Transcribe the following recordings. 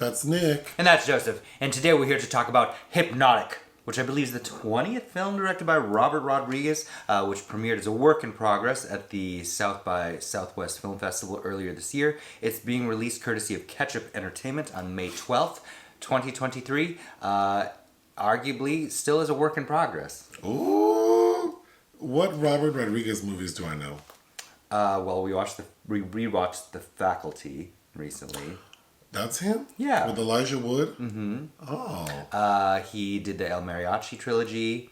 That's Nick. And that's Joseph. And today we're here to talk about Hypnotic, which I believe is the 20th film directed by Robert Rodriguez, which premiered as a work in progress at the South by Southwest Film Festival earlier this year. It's being released courtesy of Ketchup Entertainment on May 12th, 2023. Arguably still is a work in progress. Ooh. What Robert Rodriguez movies do I know? Well, we rewatched The Faculty recently. That's him? Yeah. With Elijah Wood? Mm-hmm. Oh. He did the El Mariachi trilogy,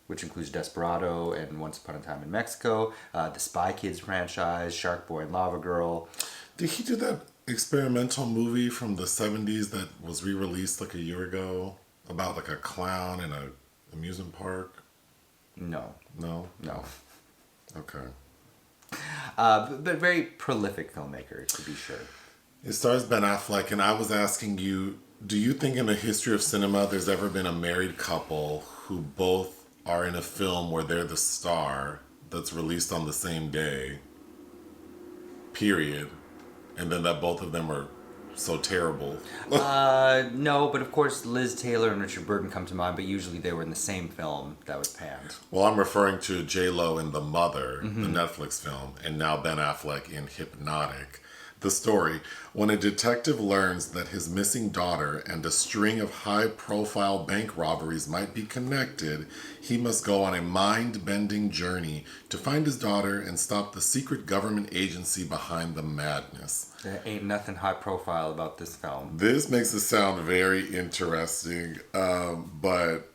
which includes Desperado and Once Upon a Time in Mexico, the Spy Kids franchise, Sharkboy and Lavagirl. Did he do that experimental movie from the 70s that was re-released like a year ago about like a clown in an amusement park? No. No? No. Okay. But very prolific filmmaker, to be sure. It stars Ben Affleck, and I was asking you, do you think in the history of cinema there's ever been a married couple who both are in a film where they're the star that's released on the same day, period, and then that both of them are so terrible? No, but of course Liz Taylor and Richard Burton come to mind, but usually they were in the same film that was panned. Well, I'm referring to J-Lo in The Mother, the Netflix film, and now Ben Affleck in Hypnotic. The story: when a detective learns that his missing daughter and a string of high-profile bank robberies might be connected, he must go on a mind-bending journey to find his daughter and stop the secret government agency behind the madness. There ain't nothing high profile about this film. This makes it sound very interesting, but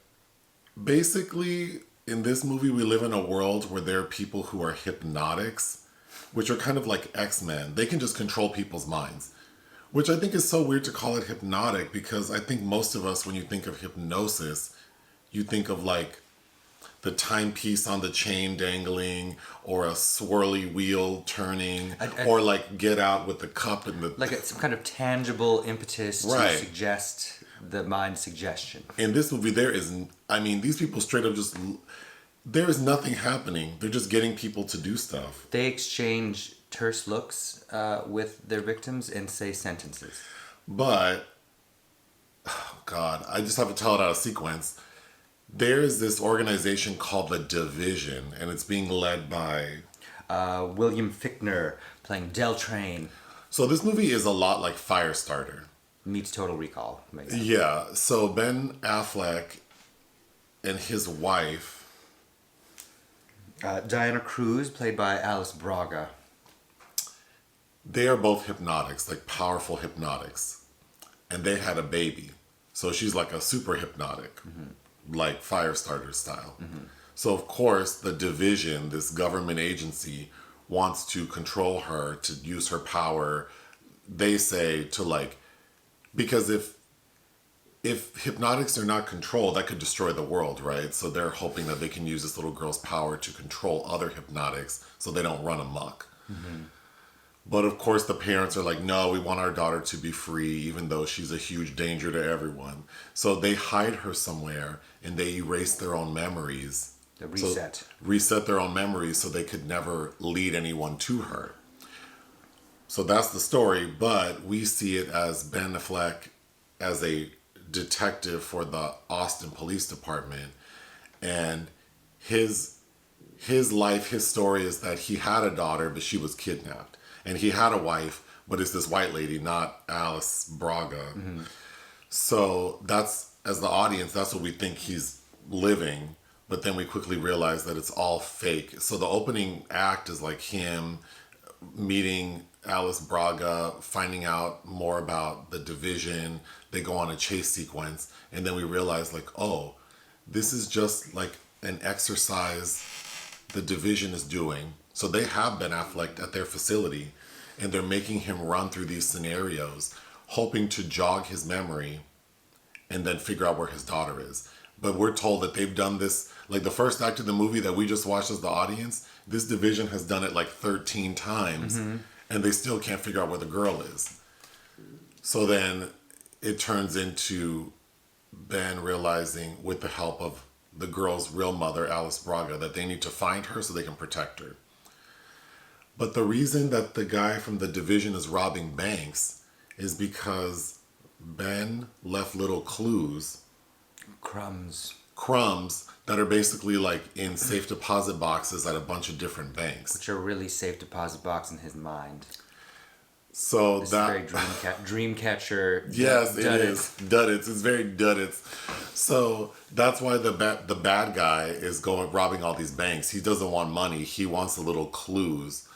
basically, in this movie, we live in a world where there are people who are hypnotics, which are kind of like X-Men. They can just control people's minds, which I think is so weird to call it hypnotic, because I think most of us, when you think of hypnosis, you think of like the timepiece on the chain dangling, or a swirly wheel turning, or like Get Out with the cup and the... Like some kind of tangible impetus to suggest the mind suggestion. In this movie, these people straight up just... There is nothing happening. They're just getting people to do stuff. They exchange terse looks with their victims and say sentences. But, oh God, I just have to tell it out of sequence. There is this organization called the Division, and it's being led by... William Fichtner playing Dellrayne. So this movie is a lot like Firestarter. Meets Total Recall. Yeah, so Ben Affleck and his wife... Diana Cruz, played by Alice Braga. They are both hypnotics, like powerful hypnotics. And they had a baby. So she's like a super hypnotic, like Firestarter style. So of course, the Division, this government agency, wants to control her, to use her power. They say to like, because if hypnotics are not controlled, that could destroy the world, right? So they're hoping that they can use this little girl's power to control other hypnotics so they don't run amok. But of course the parents are like, no, we want our daughter to be free, even though she's a huge danger to everyone. So they hide her somewhere and they erase their own memories. The reset. So, reset their own memories so they could never lead anyone to her. So that's the story, but we see it as Ben Affleck as a detective for the Austin Police Department, and his life, his story is that he had a daughter, but she was kidnapped, and he had a wife, but it's this white lady, not Alice Braga. So that's, as the audience, that's what we think he's living, but then we quickly realize that it's all fake. So the opening act is like him meeting Alice Braga, finding out more about the Division. They go on a chase sequence, and then we realize like, oh, this is just like an exercise the Division is doing. So they have Ben Affleck at their facility, and they're making him run through these scenarios, hoping to jog his memory and then figure out where his daughter is. But we're told that they've done this, like the first act of the movie that we just watched as the audience, this Division has done it like 13 times, and they still can't figure out where the girl is. So then it turns into Ben realizing, with the help of the girl's real mother, Alice Braga, that they need to find her so they can protect her. But the reason that the guy from the Division is robbing banks is because Ben left little Crumbs. crumbs that are basically like in safe deposit boxes at a bunch of different banks. Which are really safe deposit box in his mind. So This that is very dream catcher. yes, it is Duddits. It's very Duddits. So that's why the bad guy is going robbing all these banks. He doesn't want money. He wants the little clues.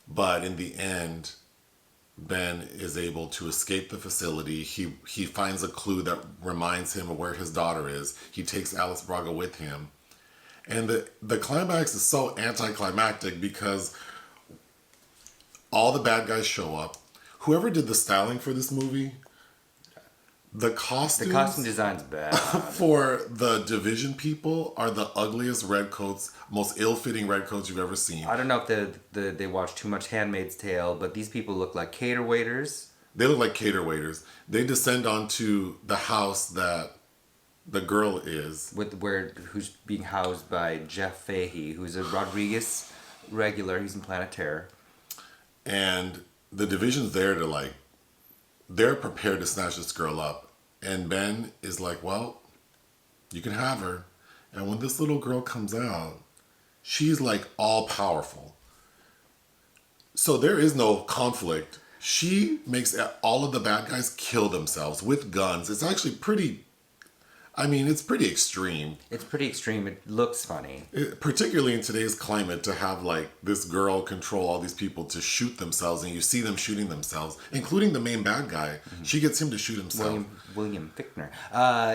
But in the end, Ben is able to escape the facility. He finds a clue that reminds him of where his daughter is. He takes Alice Braga with him. And the climax is so anticlimactic because all the bad guys show up. Whoever did the styling for this movie, the costume design's bad. for the division people are the ugliest red coats, most ill-fitting red coats you've ever seen. I don't know if they watch too much Handmaid's Tale, but these people look like cater waiters. They look like cater waiters. They descend onto the house that the girl is. Who's being housed by Jeff Fahey, who's a Rodriguez regular. He's in Planet Terror. And the division's there to they're prepared to snatch this girl up. And Ben is like, well, you can have her. And when this little girl comes out, she's like all powerful. So there is no conflict. She makes all of the bad guys kill themselves with guns. It's actually it's pretty extreme. It's pretty extreme. It looks funny. Particularly in today's climate, to have this girl control all these people to shoot themselves, and you see them shooting themselves, including the main bad guy. Mm-hmm. She gets him to shoot himself. William Fichtner.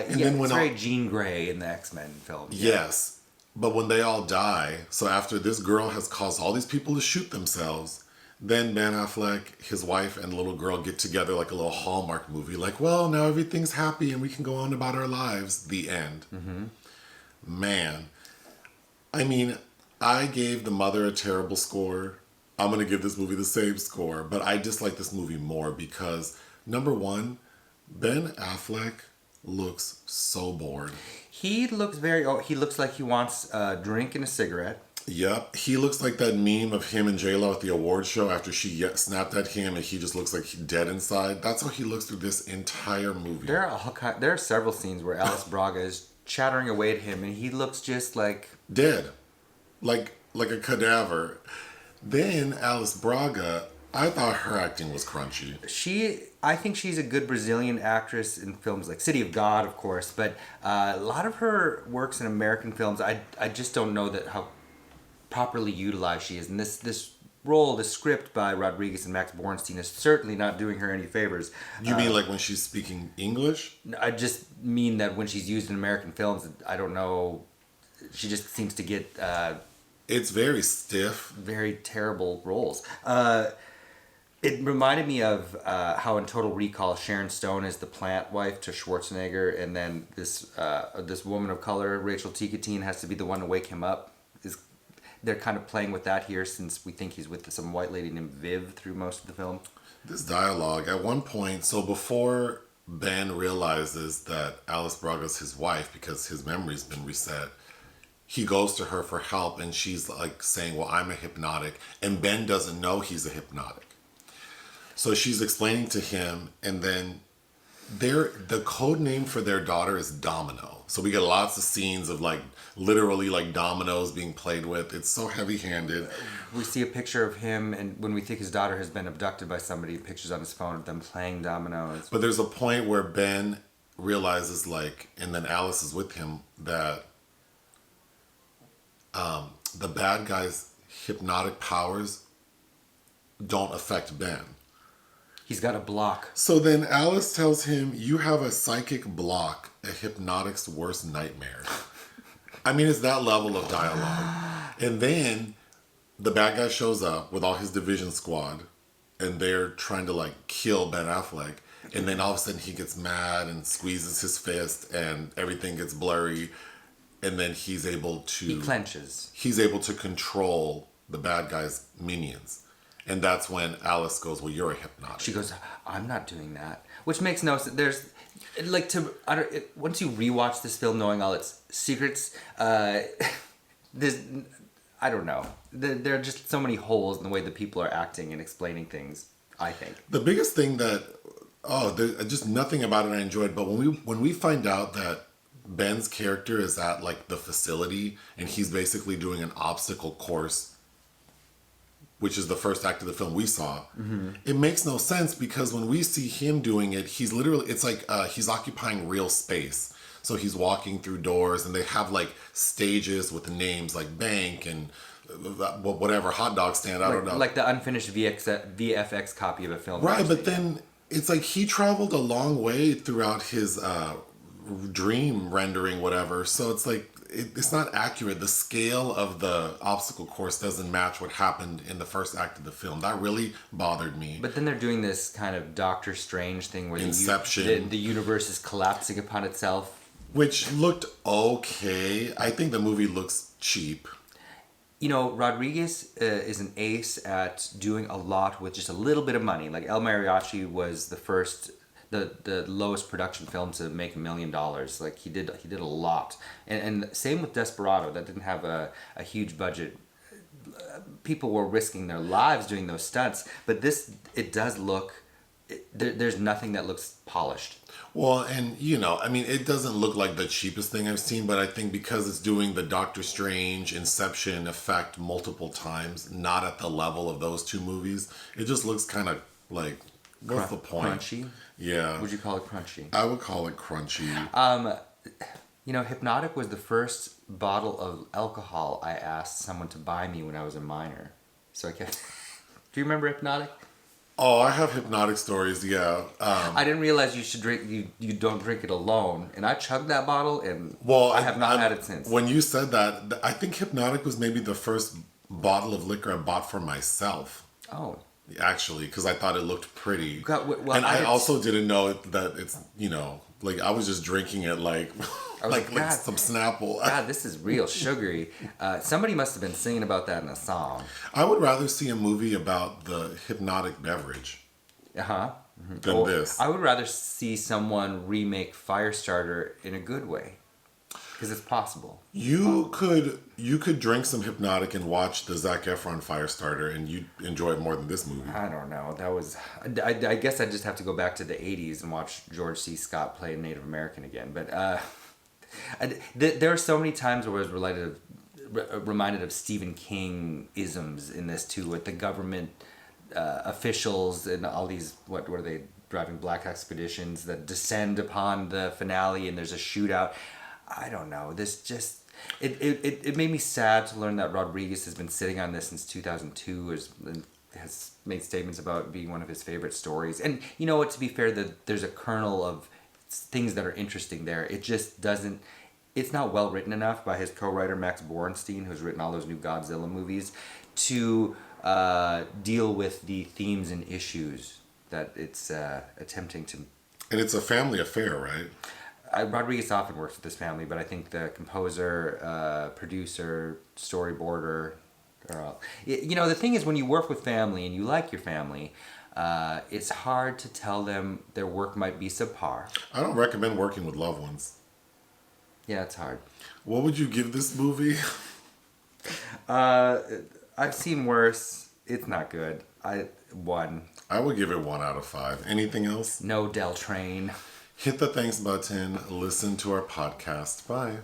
It's very Jean Grey in the X-Men film. Yeah. Yes. But when they all die, so after this girl has caused all these people to shoot themselves, then Ben Affleck, his wife, and the little girl get together like a little Hallmark movie. Well, now everything's happy and we can go on about our lives. The end. Mm-hmm. Man. I gave The Mother a terrible score. I'm going to give this movie the same score. But I dislike this movie more because, number one, Ben Affleck looks so bored. He looks he looks like he wants a drink and a cigarette. Yep, he looks like that meme of him and J-Lo at the award show after she snapped at him and he just looks like he's dead inside. That's how he looks through this entire movie. There are several scenes where Alice Braga is chattering away at him and he looks just like... dead. Like a cadaver. Then Alice Braga, I thought her acting was crunchy. I think she's a good Brazilian actress in films like City of God, of course, but a lot of her works in American films, I just don't know how properly utilized she is. And this role, the script by Rodriguez and Max Borenstein is certainly not doing her any favors. You mean when she's speaking English? I just mean that when she's used in American films, I don't know, she just seems to get... it's very stiff. Very terrible roles. It reminded me of how in Total Recall, Sharon Stone is the plant wife to Schwarzenegger, and then this woman of color, Rachel Ticotin, has to be the one to wake him up. They're kind of playing with that here since we think he's with some white lady named Viv through most of the film. This dialogue, at one point, so before Ben realizes that Alice Braga's his wife because his memory's been reset, he goes to her for help and she's saying, well, I'm a hypnotic. And Ben doesn't know he's a hypnotic. So she's explaining to him, and then the code name for their daughter is Domino. So we get lots of scenes of literally dominoes being played with. It's so heavy-handed. We see a picture of him, and when we think his daughter has been abducted by somebody, pictures on his phone of them playing dominoes. But there's a point where Ben realizes and then Alice is with him, that the bad guy's hypnotic powers don't affect Ben. He's got a block. So then Alice tells him, you have a psychic block, a hypnotic's worst nightmare. It's that level of dialogue. And then the bad guy shows up with all his division squad, and they're trying to kill Ben Affleck. And then all of a sudden he gets mad and squeezes his fist and everything gets blurry. And then he's able to... he clenches. He's able to control the bad guy's minions. And that's when Alice goes, well, you're a hypnotic. She goes, I'm not doing that. Which makes no sense. There's, once you rewatch this film knowing all its secrets, I don't know. There are just so many holes in the way that people are acting and explaining things, I think. The biggest thing that Oh, there's just nothing about it I enjoyed. But when we find out that Ben's character is at like the facility and he's basically doing an obstacle course, which is the first act of the film we saw, it makes no sense because when we see him doing it, he's literally, it's like he's occupying real space. So he's walking through doors and they have like stages with names like bank and whatever, hot dog stand, I don't know. Like the unfinished VFX copy of a film. Right, actually. but then it's like he traveled a long way throughout his dream rendering, whatever. So it's like it's not accurate. The scale of the obstacle course doesn't match what happened in the first act of the film. That really bothered me. But then they're doing this kind of Doctor Strange thing where Inception. the universe is collapsing upon itself. Which looked okay. I think the movie looks cheap. You know, Rodriguez is an ace at doing a lot with just a little bit of money. Like El Mariachi was the lowest production film to make $1 million. Like he did a lot. And same with Desperado, that didn't have a huge budget. People were risking their lives doing those stunts, but it does look. There's nothing that looks polished. Well, and I mean, it doesn't look like the cheapest thing I've seen, but I think because it's doing the Doctor Strange Inception effect multiple times, not at the level of those two movies, it just looks kind of like, what's the point? Crunchy? Yeah. Would you call it crunchy? I would call it crunchy. Hypnotic was the first bottle of alcohol I asked someone to buy me when I was a minor. So I kept... Do you remember Hypnotic? Oh, I have Hypnotic stories, yeah. I didn't realize you should drink. You don't drink it alone, and I chugged that bottle, and I have not had it since. When you said that, I think Hypnotic was maybe the first bottle of liquor I bought for myself. Oh, actually, because I thought it looked pretty, well, and I also didn't know that it's like I was just drinking it like like some Snapple. God, this is real sugary. Somebody must have been singing about that in a song. I would rather see a movie about the hypnotic beverage. Than this. I would rather see someone remake Firestarter in a good way, because it's possible. You could drink some Hypnotic and watch the Zac Efron Firestarter, and you'd enjoy it more than this movie. I don't know. That was. I guess I just have to go back to the '80s and watch George C. Scott play a Native American again. But there are so many times where I was reminded of Stephen King isms in this too, with the government officials and all these what are they driving black expeditions that descend upon the finale, and there's a shootout. I don't know. This just it made me sad to learn that Rodriguez has been sitting on this since 2002. Has made statements about being one of his favorite stories. And you know what? To be fair, there's a kernel of things that are interesting there. It just doesn't. It's not well written enough by his co-writer Max Borenstein, who's written all those new Godzilla movies, to deal with the themes and issues that it's attempting to. And it's a family affair, right? Rodriguez often works with this family, but I think the composer, producer, storyboarder, the thing is when you work with family and you like your family, it's hard to tell them their work might be subpar. I don't recommend working with loved ones. Yeah, it's hard. What would you give this movie? I've seen worse. It's not good. 1. I would give it 1 out of 5. Anything else? No Dellrayne. Hit the thanks button. Listen to our podcast. Bye.